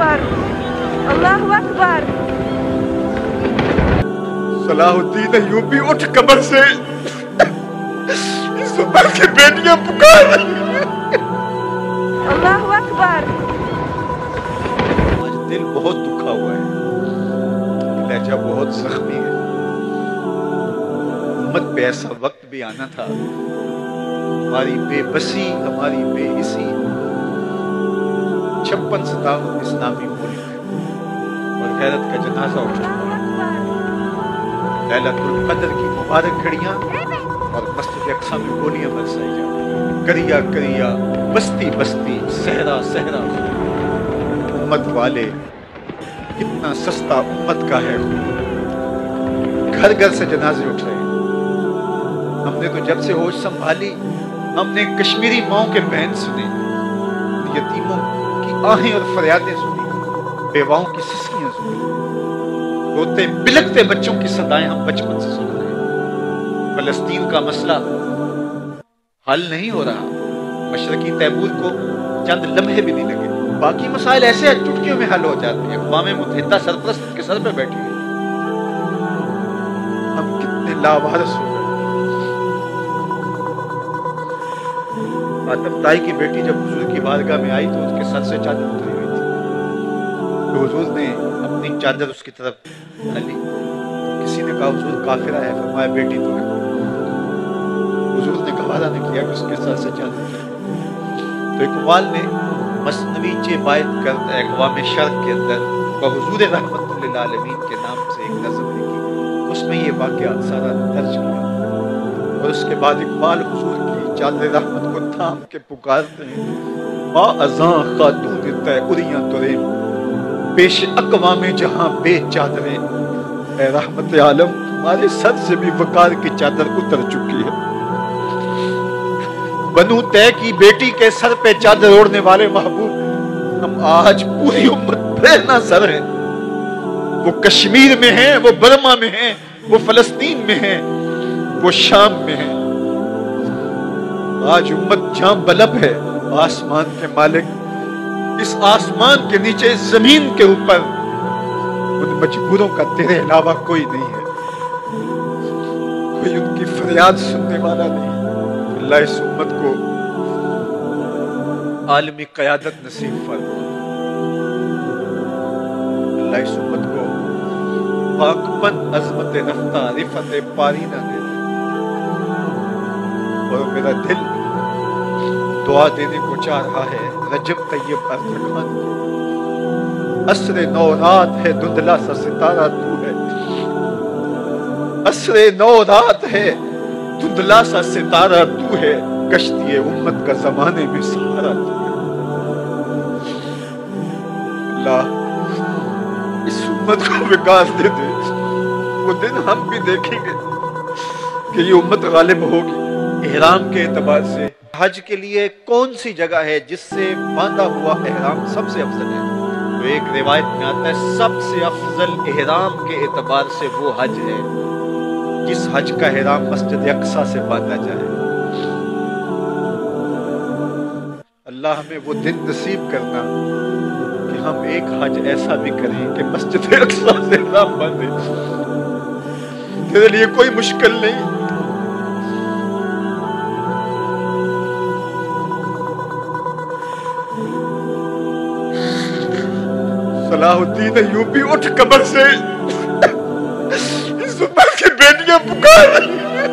اکبر اللہ اکبر۔ صلاح الدین ایوبی اٹھ قبر سے، اس عمر کی بیٹیاں پکار رہی ہیں۔ اللہ اکبر۔ آج دل بہت دکھا ہوا ہے، لہجہ بہت زخمی ہے۔ امت پہ ایسا وقت بھی آنا تھا، ہماری بے بسی، ہماری بے حسی، 56-57 اسلامی ملک اور غیرت کا جنازہ اٹھ چکا ہے۔ لیلۃ القدر کی مبارک گھڑیاں اور مسجد اقصیٰ میں گولیاں برسائی جا رہی ہیں۔ کریا کریا، بستی بستی، صحرا صحرا، امت والے کتنا سستا امت کا ہے خون۔ گھر گھر سے جنازے اٹھ رہے ہیں۔ ہم نے تو جب سے ہوش سنبھالی، ہم نے کشمیری ماؤں کے بہن سنے، یتیموں کی آہیں اور فریادیں سنی، بیواؤں کی سسکیاں سنی، روتے بلکتے بچوں کی صدائیں ہم بچپن سے سن رہے ہیں۔ فلسطین کا مسئلہ حل نہیں ہو رہا، مشرقی تیمور کو چند لمحے بھی نہیں لگے، باقی مسائل ایسے چٹکیوں میں حل ہو جاتے ہیں۔ اقوام متحدہ سرپرست کے سر پہ بیٹھی ہوئی، ہم کتنے لاوارث ہو گئے۔ آتم تائی کی بیٹی جب حضور کی بارگاہ میں آئی تو اس کے سر سے چادر اتری ہوئی تھی، تو حضور نے اپنی چادر اس کی طرف ڈالی۔ کسی نے کہا حضور کافرہ ہے، فرمایا بیٹی تو ہے۔ حضور نے گوارہ نہیں کیا کہ اس کے سر سے چادر اتری۔ تو اقبال نے مثنوی چے باید کرد اقوام شرق کے اندر حضور رحمت للعالمین کے نام سے ایک نظم لکھی، اس میں یہ واقعہ سارا درج کیا، اور اس کے بعد اقبال حضور کی چادر رحمت کو تھام کے پکارتے ہیں: با ازاں خاتون تے اریاں تریم، پیش اقوام جہاں بے چادریں، اے رحمت عالم تمہارے سر سے بھی وقار کی چادر اتر چکی ہے۔ بنو تے کی بیٹی کے سر پہ چادر اوڑھنے والے محبوب، ہم آج پوری امت پھیلنا سر ہیں۔ وہ کشمیر میں ہیں، وہ برما میں ہیں، وہ فلسطین میں ہیں، وہ شام میں ہیں۔ آج امت جہاں بلب ہے، آسمان کے مالک اس آسمان کے نیچے، اس زمین کے اوپر ان مجبوروں کا تیرے علاوہ کوئی نہیں ہے، کوئی ان کی فریاد سننے والا نہیں۔ اللہ اس امت کو عالمی قیادت نصیب فرما، اللہ اس امت کو پاکپن عظمت رفتہ رفعت پارینہ دے دے۔ اور میرا دل دعا دینے کو چاہ رہا ہے رجب طیب اردگان کو، عصر نو رات ہے دھندلا سا ستارہ تو ہے، عصر نو رات ہے دھندلا سا ستارہ تو ہے، کشتی امت کا زمانے میں سہارا تو ہے۔ اللہ اس امت کو وکاس دے دے، وہ دن ہم بھی دیکھیں گے کہ یہ امت غالب ہوگی۔ احرام کے اعتبار سے حج کے لیے کون سی جگہ ہے جس سے باندھا ہوا احرام سب سے افضل ہے؟ تو ایک روایت میں آتا ہے سب سے افضل احرام کے اعتبار سے وہ حج ہے جس حج کا احرام مسجد اقصیٰ سے باندھا جائے۔ اللہ ہمیں وہ دن نصیب کرنا کہ ہم ایک حج ایسا بھی کریں کہ مسجد اقصیٰ سے احرام باندھے۔ تیرے لیے کوئی مشکل نہیں۔ صلاح الدین ایوبی اٹھ قبر سے، اس عمر کی بیٹیاں پکار رہی ہیں۔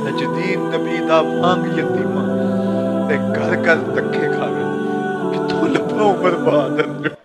نجدین نبی دا بھانگ یتیمہ تے گھر گھر دکھے کھاوے، کتوں لبھا عمر بہادر۔